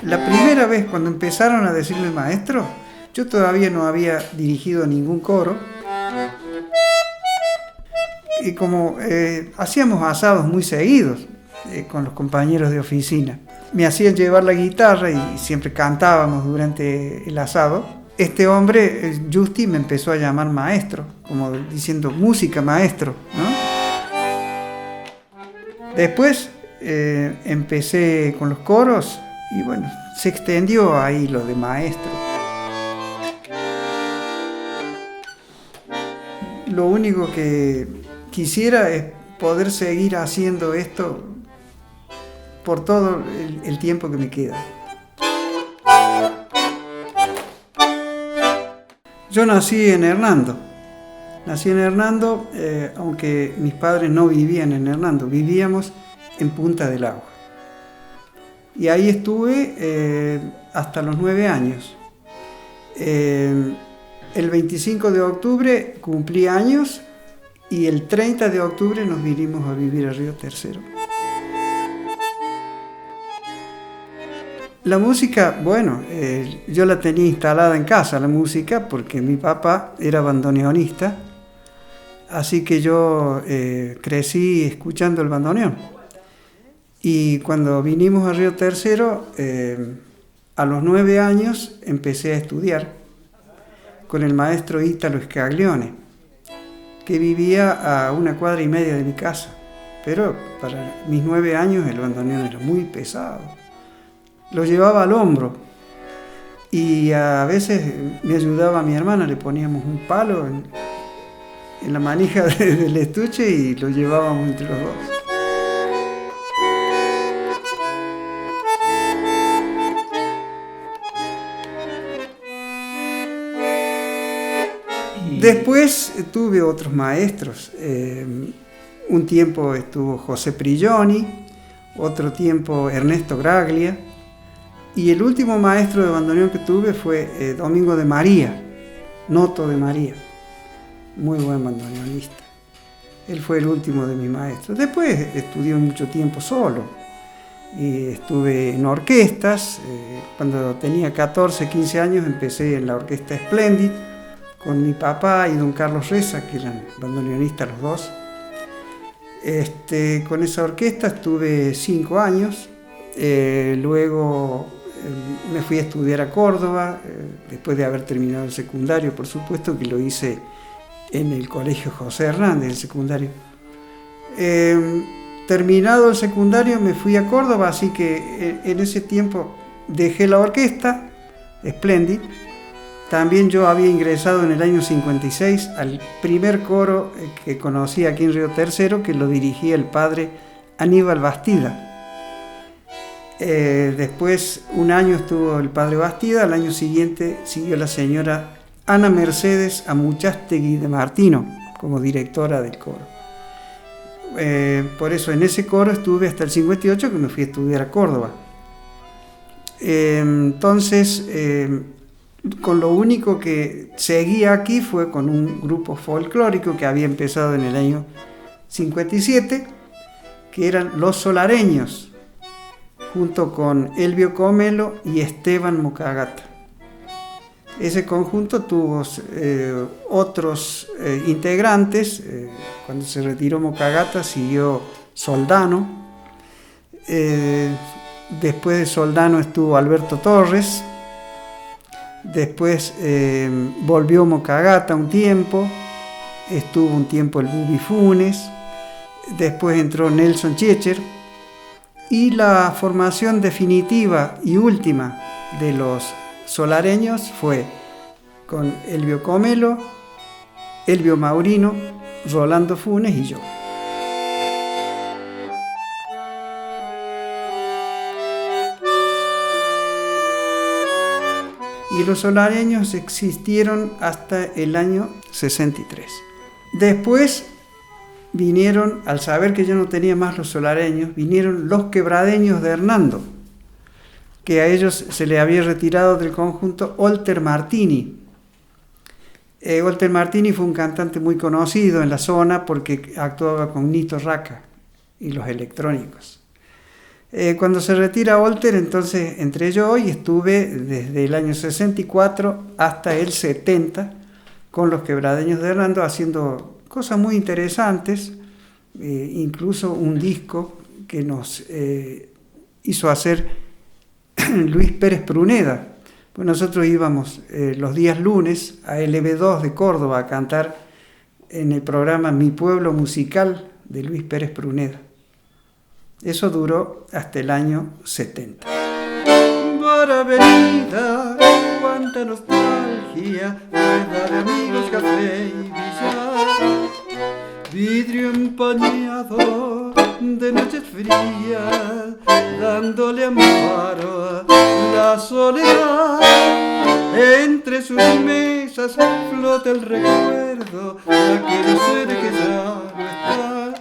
La primera vez cuando empezaron a decirme maestro, yo todavía no había dirigido ningún coro. Y como hacíamos asados muy seguidos con los compañeros de oficina, me hacían llevar la guitarra y siempre cantábamos durante el asado. Este hombre, Justi, me empezó a llamar maestro, como diciendo música maestro, ¿no? Después empecé con los coros y bueno, se extendió ahí lo de maestro. Lo único que quisiera es poder seguir haciendo esto por todo el tiempo que me queda. Yo nací en Hernando. Aunque mis padres no vivían en Hernando, vivíamos en Punta del Agua. Y ahí estuve hasta los 9 años. El 25 de octubre cumplí años y el 30 de octubre nos vinimos a vivir a Río Tercero. La música, bueno, yo la tenía instalada en casa, la música, porque mi papá era bandoneonista, así que yo crecí escuchando el bandoneón. Y cuando vinimos a Río Tercero, a los 9 años empecé a estudiar con el maestro Ítalo Scaglione, que vivía a 1,5 cuadras de mi casa. Pero para mis 9 años el bandoneón era muy pesado. Lo llevaba al hombro y a veces me ayudaba mi hermana, le poníamos un palo en la manija del estuche y lo llevábamos entre los dos. Después tuve otros maestros. Un tiempo estuvo José Prigioni, otro tiempo Ernesto Graglia. Y el último maestro de bandoneón que tuve fue Domingo de María, Noto de María, muy buen bandoneonista. Él fue el último de mis maestros. Después estudié mucho tiempo solo y estuve en orquestas. Cuando tenía 14, 15 años empecé en la orquesta Splendid con mi papá y don Carlos Reza, que eran bandoneonistas los dos. Con esa orquesta estuve 5 años. Luego me fui a estudiar a Córdoba, después de haber terminado el secundario, por supuesto que lo hice en el colegio José Hernández, el secundario. Terminado el secundario me fui a Córdoba, así que en ese tiempo dejé la orquesta, Splendid. También yo había ingresado en el año 56 al primer coro que conocí aquí en Río Tercero, que lo dirigía el padre Aníbal Bastida. Después, un año estuvo el padre Bastida, al año siguiente siguió la señora Ana Mercedes Amuchastegui de Martino como directora del coro. Por eso en ese coro estuve hasta el 58, que me fui a estudiar a Córdoba. Entonces, con lo único que seguía aquí fue con un grupo folclórico que había empezado en el año 57, que eran Los Solareños, junto con Elvio Comelo y Esteban Mocagata. Ese conjunto tuvo otros integrantes. Cuando se retiró Mocagata siguió Soldano. Después de Soldano estuvo Alberto Torres. Después volvió Mocagata un tiempo. Estuvo un tiempo el Bubi Funes. Después entró Nelson Checher. Y la formación definitiva y última de los solareños fue con Elvio Comelo, Elvio Maurino, Rolando Funes y yo. Y los solareños existieron hasta el año 63. Después vinieron, al saber que yo no tenía más los solareños, vinieron los quebradeños de Hernando, que a ellos se le había retirado del conjunto Walter Martini. Walter Martini fue un cantante muy conocido en la zona porque actuaba con Nito Raca. y los electrónicos. Cuando se retira Walter, entonces entré yo y estuve desde el año 64 hasta el 70 con los Quebradeños de Hernando haciendo cosas muy interesantes, incluso un disco que nos hizo hacer Luis Pérez Pruneda. Pues nosotros íbamos los días lunes a LB2 de Córdoba a cantar en el programa Mi Pueblo Musical de Luis Pérez Pruneda. Eso duró hasta el año 70. Avenida, cuánta nostalgia, rueda de amigos, café y billar, vidrio empañado de noches frías, dándole amparo a la soledad. Entre sus mesas flota el recuerdo de aquel ser que ya no está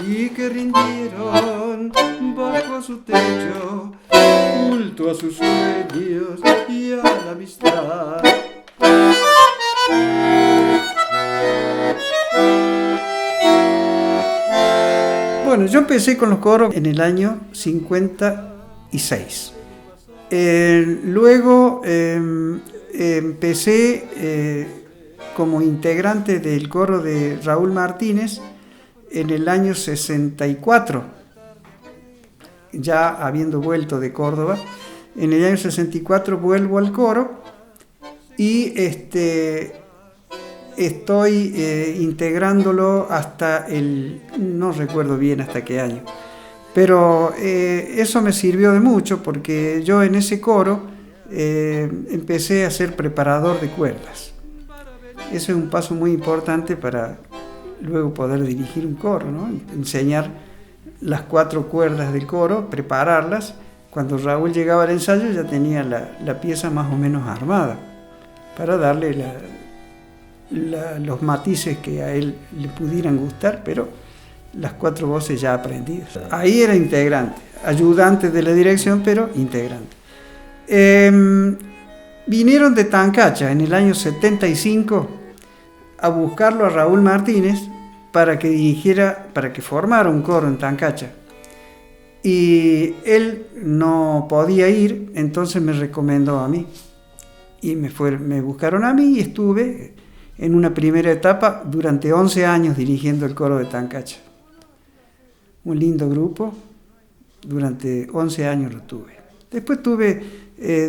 y que rindieron bajo su techo, culto a sus sueños y a la amistad. Bueno, yo empecé con los coros en el año 56. Luego empecé como integrante del coro de Raúl Martínez en el año 64, ya habiendo vuelto de Córdoba. En el año 64 vuelvo al coro y estoy integrándolo hasta no recuerdo bien hasta qué año, pero eso me sirvió de mucho porque yo en ese coro empecé a ser preparador de cuerdas. Eso es un paso muy importante para luego poder dirigir un coro, ¿no? Enseñar las 4 cuerdas del coro, prepararlas. Cuando Raúl llegaba al ensayo ya tenía la pieza más o menos armada para darle los matices que a él le pudieran gustar, pero las 4 voces ya aprendidas. Ahí era integrante, ayudante de la dirección, pero integrante. Vinieron de Tancacha en el año 75 a buscarlo a Raúl Martínez para que formara un coro en Tancacha. Y él no podía ir, entonces me recomendó a mí. Y me buscaron a mí y estuve en una primera etapa durante 11 años dirigiendo el coro de Tancacha. Un lindo grupo, durante 11 años lo tuve. Después tuve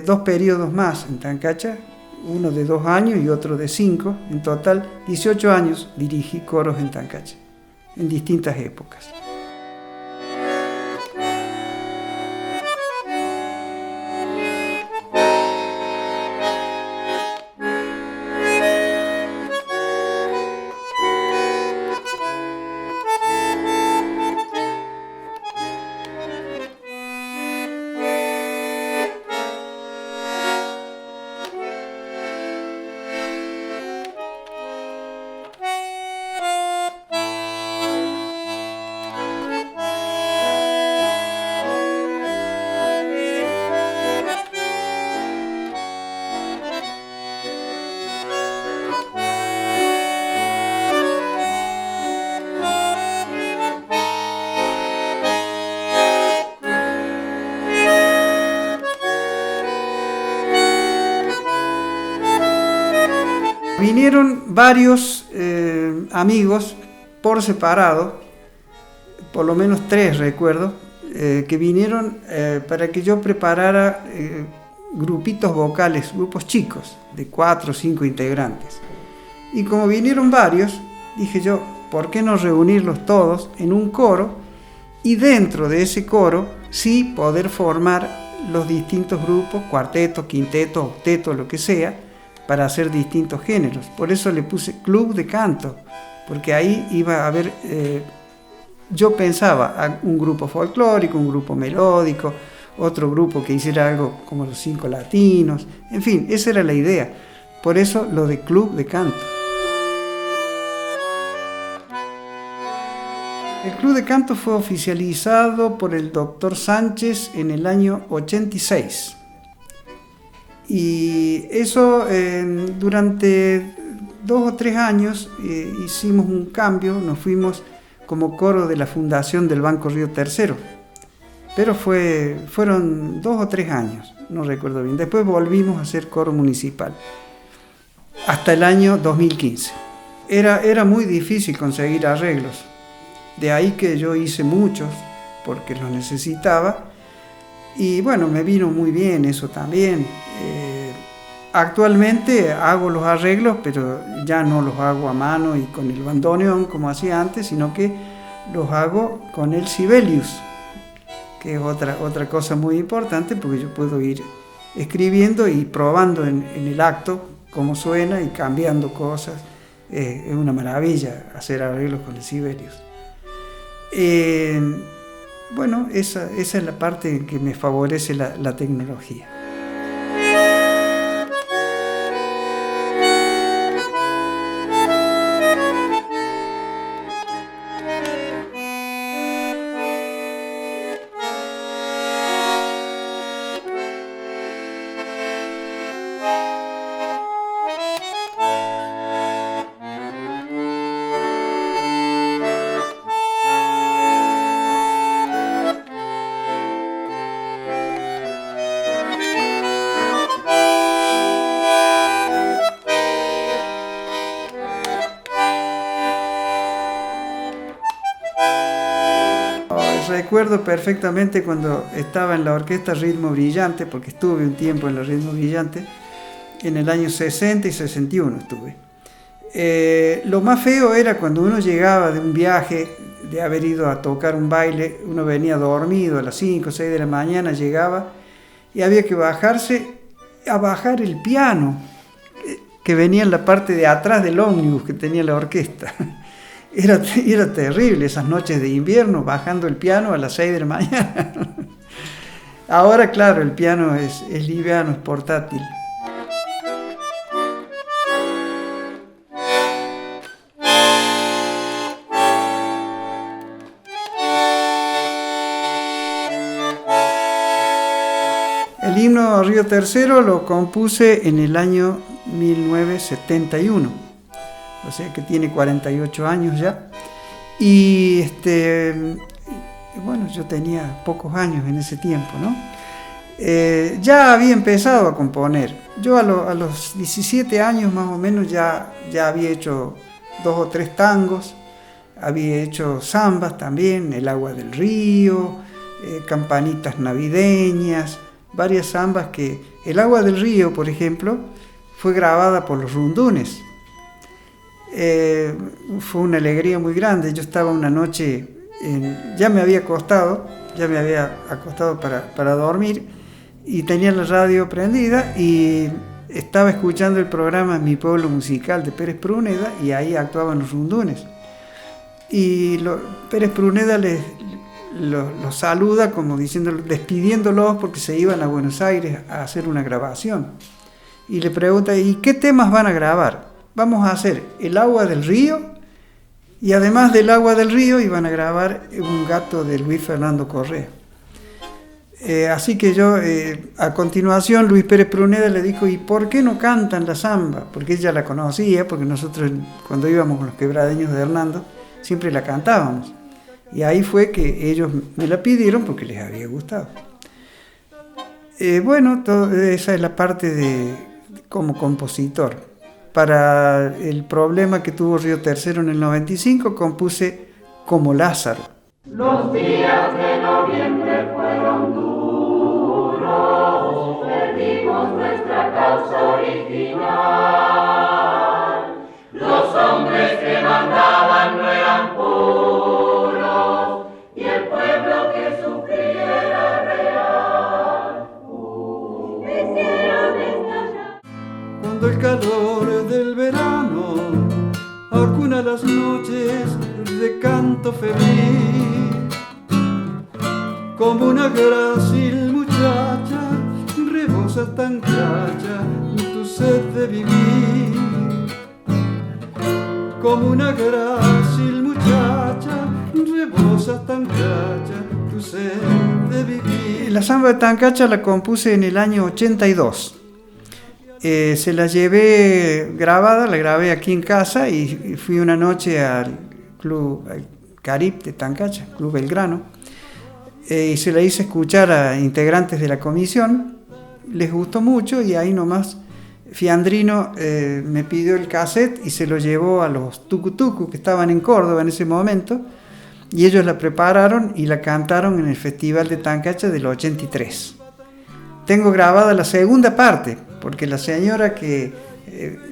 2 periodos más en Tancacha, uno de 2 años y otro de 5. En total, 18 años dirigí coros en Tancacha, en distintas épocas. Vinieron varios amigos por separado, por lo menos 3 recuerdo, que vinieron para que yo preparara grupitos vocales, grupos chicos, de 4 o 5 integrantes. Y como vinieron varios, dije yo, ¿por qué no reunirlos todos en un coro? Y dentro de ese coro, sí poder formar los distintos grupos, cuarteto, quinteto, octeto, lo que sea, para hacer distintos géneros. Por eso le puse Club de Canto, porque ahí iba a haber, yo pensaba, un grupo folclórico, un grupo melódico, otro grupo que hiciera algo como los 5 latinos, en fin, esa era la idea. Por eso lo de Club de Canto. El Club de Canto fue oficializado por el doctor Sánchez en el año 86. Y eso durante 2 o 3 años hicimos un cambio, nos fuimos como coro de la fundación del Banco Río Tercero. Pero fueron 2 o 3 años, no recuerdo bien. Después volvimos a ser coro municipal, hasta el año 2015. Era muy difícil conseguir arreglos, de ahí que yo hice muchos, porque los necesitaba, y bueno, me vino muy bien eso también. Actualmente hago los arreglos, pero ya no los hago a mano y con el bandoneón como hacía antes, sino que los hago con el Sibelius, que es otra cosa muy importante, porque yo puedo ir escribiendo y probando en el acto cómo suena y cambiando cosas. Es una maravilla hacer arreglos con el Sibelius. Bueno, esa es la parte en que me favorece la tecnología. Recuerdo perfectamente cuando estaba en la orquesta Ritmo Brillante, porque estuve un tiempo en la Ritmo Brillante, en el año 60 y 61 estuve. Lo más feo era cuando uno llegaba de un viaje, de haber ido a tocar un baile, uno venía dormido a las 5 o 6 de la mañana, llegaba y había que bajarse a bajar el piano, que venía en la parte de atrás del ómnibus que tenía la orquesta. Era terrible esas noches de invierno bajando el piano a las 6 de la mañana. Ahora, claro, el piano es liviano, es portátil. El himno a Río Tercero lo compuse en el año 1971. O sea que tiene 48 años ya. Y bueno, yo tenía pocos años en ese tiempo, ¿no? Ya había empezado a componer. Yo a los 17 años más o menos ya había hecho 2 o 3 tangos, había hecho zambas también, El agua del río, campanitas navideñas, varias zambas que... El agua del río, por ejemplo, fue grabada por los Rundunes. Fue una alegría muy grande. Yo estaba una noche, ya me había acostado para dormir y tenía la radio prendida y estaba escuchando el programa Mi Pueblo Musical de Pérez Pruneda y ahí actuaban los Rundunes. Y Pérez Pruneda los saluda como despidiéndolos porque se iban a Buenos Aires a hacer una grabación. Y le pregunta, ¿y qué temas van a grabar? Vamos a hacer El agua del río y además del agua del río iban a grabar Un gato de Luis Fernando Correa. Así que yo, a continuación, Luis Pérez Pruneda le dijo, ¿y por qué no cantan la zamba? Porque ella la conocía, porque nosotros cuando íbamos con los quebradeños de Hernando siempre la cantábamos. Y ahí fue que ellos me la pidieron porque les había gustado. Bueno, esa es la parte de como compositor. Para el problema que tuvo Río Tercero en el 95, compuse Como Lázaro. Los días de noviembre fueron duros, perdimos nuestra causa original. Los hombres que mandaban no eran puros, y el pueblo que sufría era real. Hicieron estallar. Cuando el calor del verano acuna las noches de canto febril, como una grácil muchacha rebosa tan cacha tu sed de vivir. Como una grácil muchacha rebosa tan cacha tu sed de vivir. La samba de Tancacha la compuse en el año 82. Se la llevé grabada, la grabé aquí en casa y fui una noche al Carib de Tancacha, Club Belgrano, y se la hice escuchar a integrantes de la comisión. Les gustó mucho y ahí nomás Fiandrino me pidió el cassette y se lo llevó a los tucutucu que estaban en Córdoba en ese momento, y ellos la prepararon y la cantaron en el Festival de Tancacha del 83. Tengo grabada la segunda parte, porque la señora que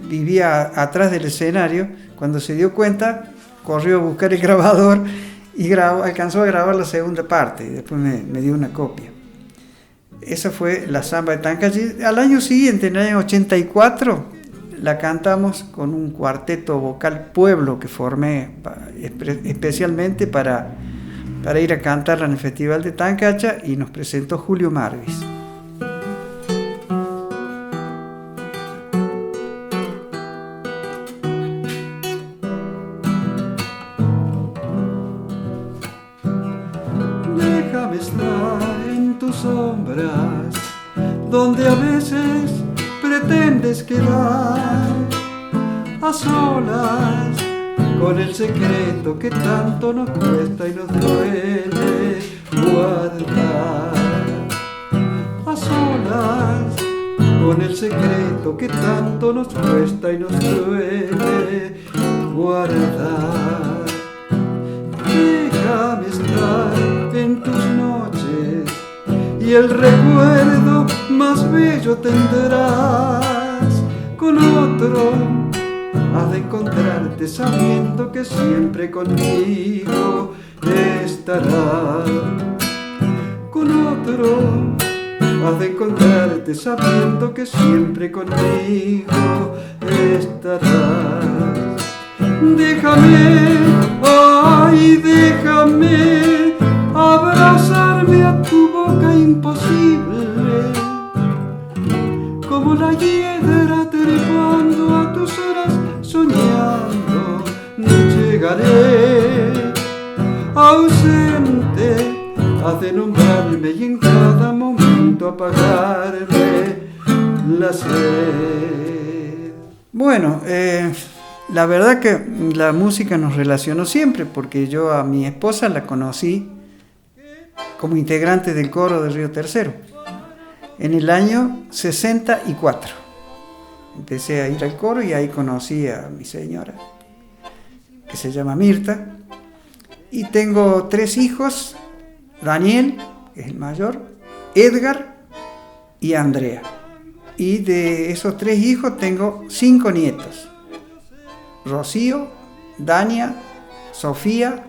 vivía atrás del escenario, cuando se dio cuenta, corrió a buscar el grabador y alcanzó a grabar la segunda parte, y después me dio una copia. Esa fue la samba de Tancacha. Al año siguiente, en el año 84, la cantamos con un cuarteto vocal pueblo que formé especialmente para ir a cantarla en el Festival de Tancacha, y nos presentó Julio Marvis. Déjame estar en tus sombras, donde a veces pretendes quedar a solas con el secreto que tanto nos cuesta y nos duele guardar. A solas con el secreto que tanto nos cuesta y nos duele guardar. Déjame estar en tus noches y el recuerdo más bello tendrás. Con otro has de encontrarte sabiendo que siempre conmigo estarás. Con otro has de encontrarte sabiendo que siempre conmigo estarás. Déjame, ay, déjame abrazarme a tu boca imposible, como la hiedra trepando a tus horas soñando. Llegaré ausente, has de nombrarme y en cada momento apagarme la sed. Bueno, la verdad que la música nos relacionó siempre, porque yo a mi esposa la conocí como integrante del coro de Río Tercero en el año 64. Empecé a ir al coro y ahí conocí a mi señora, que se llama Mirta, y tengo 3 hijos: Daniel, que es el mayor, Edgar y Andrea. Y de esos 3 hijos tengo 5 nietos: Rocío, Dania, Sofía,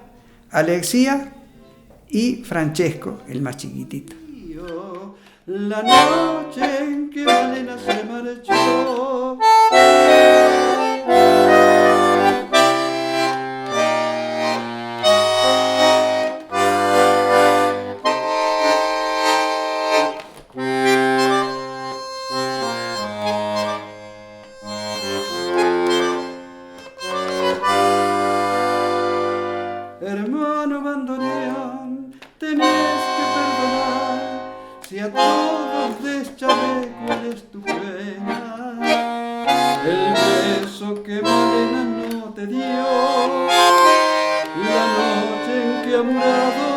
Alexia y Francesco, el más chiquitito. La noche en que Malena se marchó, hermano bandoneón, tenés que perdonar si a todos descharé cuál es tu pena. El beso que Malena no te dio, la noche en que amurado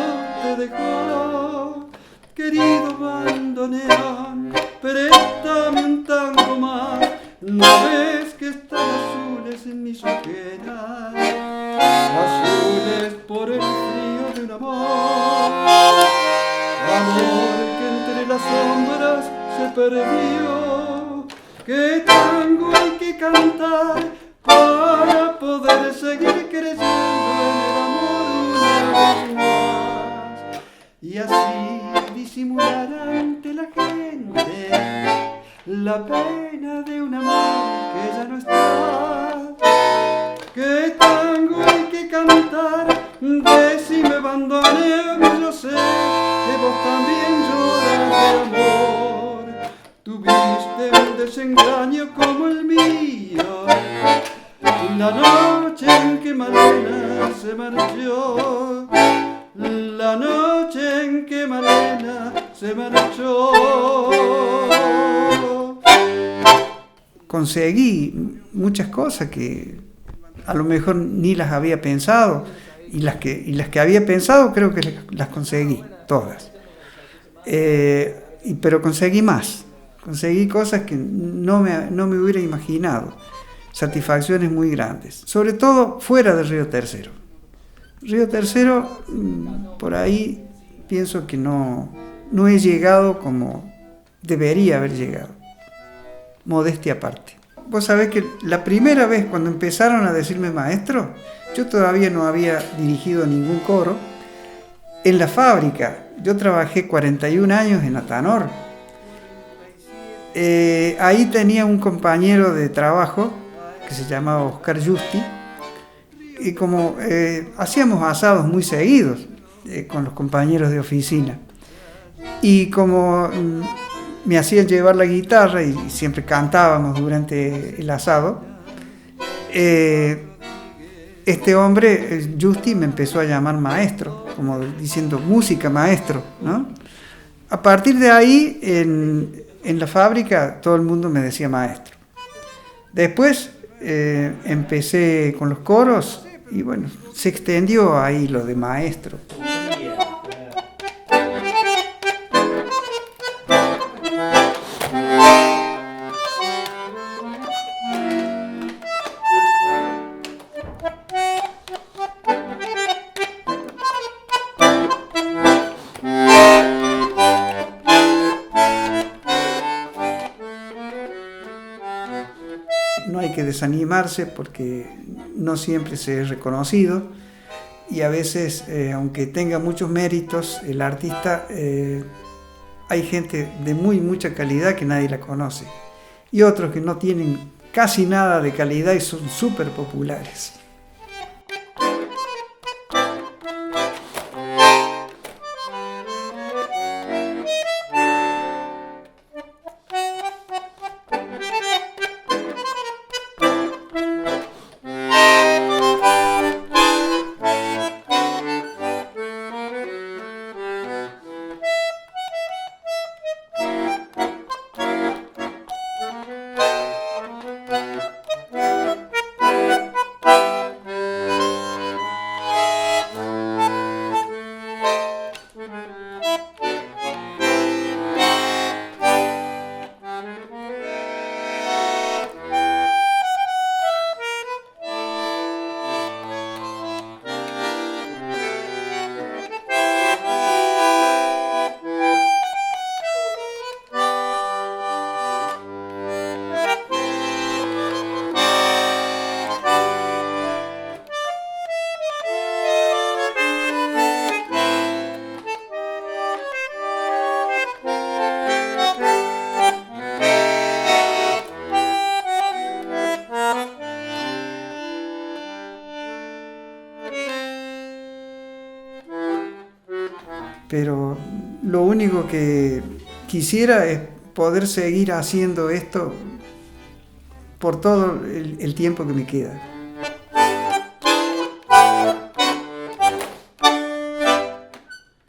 te dejó. Querido bandoneón, préstame un tango más, no ves que están azules en mis ojeras, azules por el frío de un amor, amor que entre las sombras se perdió. ¿Qué tango hay que cantar para poder seguir creyendo en el amor una vez más? Y así disimular ante la gente la pena de un amor que ya no está. ¿Qué tango hay que cantar? Decime bandoneón, yo sé que vos también lloras de amor. Tuviste un desengaño como el mío, la noche en que Malena se marchó, la noche en que Malena se marchó. Conseguí muchas cosas que a lo mejor ni las había pensado, y las que había pensado creo que las conseguí, todas. Pero conseguí más, conseguí cosas que no me hubiera imaginado, satisfacciones muy grandes, sobre todo fuera de Río Tercero. Río Tercero, por ahí pienso que no he llegado como debería haber llegado, modestia aparte. Vos sabés que la primera vez cuando empezaron a decirme maestro, yo todavía no había dirigido ningún coro. En la fábrica, yo trabajé 41 años en Atanor. Ahí tenía un compañero de trabajo que se llamaba Oscar Justi, y como hacíamos asados muy seguidos con los compañeros de oficina, y como me hacían llevar la guitarra y siempre cantábamos durante el asado, este hombre, Justi, me empezó a llamar maestro, como diciendo música maestro, ¿no? A partir de ahí, en la fábrica, todo el mundo me decía maestro. Después empecé con los coros y bueno, se extendió ahí lo de maestro. No hay que desanimarse porque no siempre se es reconocido y a veces, aunque tenga muchos méritos, el artista, hay gente de mucha calidad que nadie la conoce y otros que no tienen casi nada de calidad y son súper populares. Pero lo único que quisiera es poder seguir haciendo esto por todo el tiempo que me queda.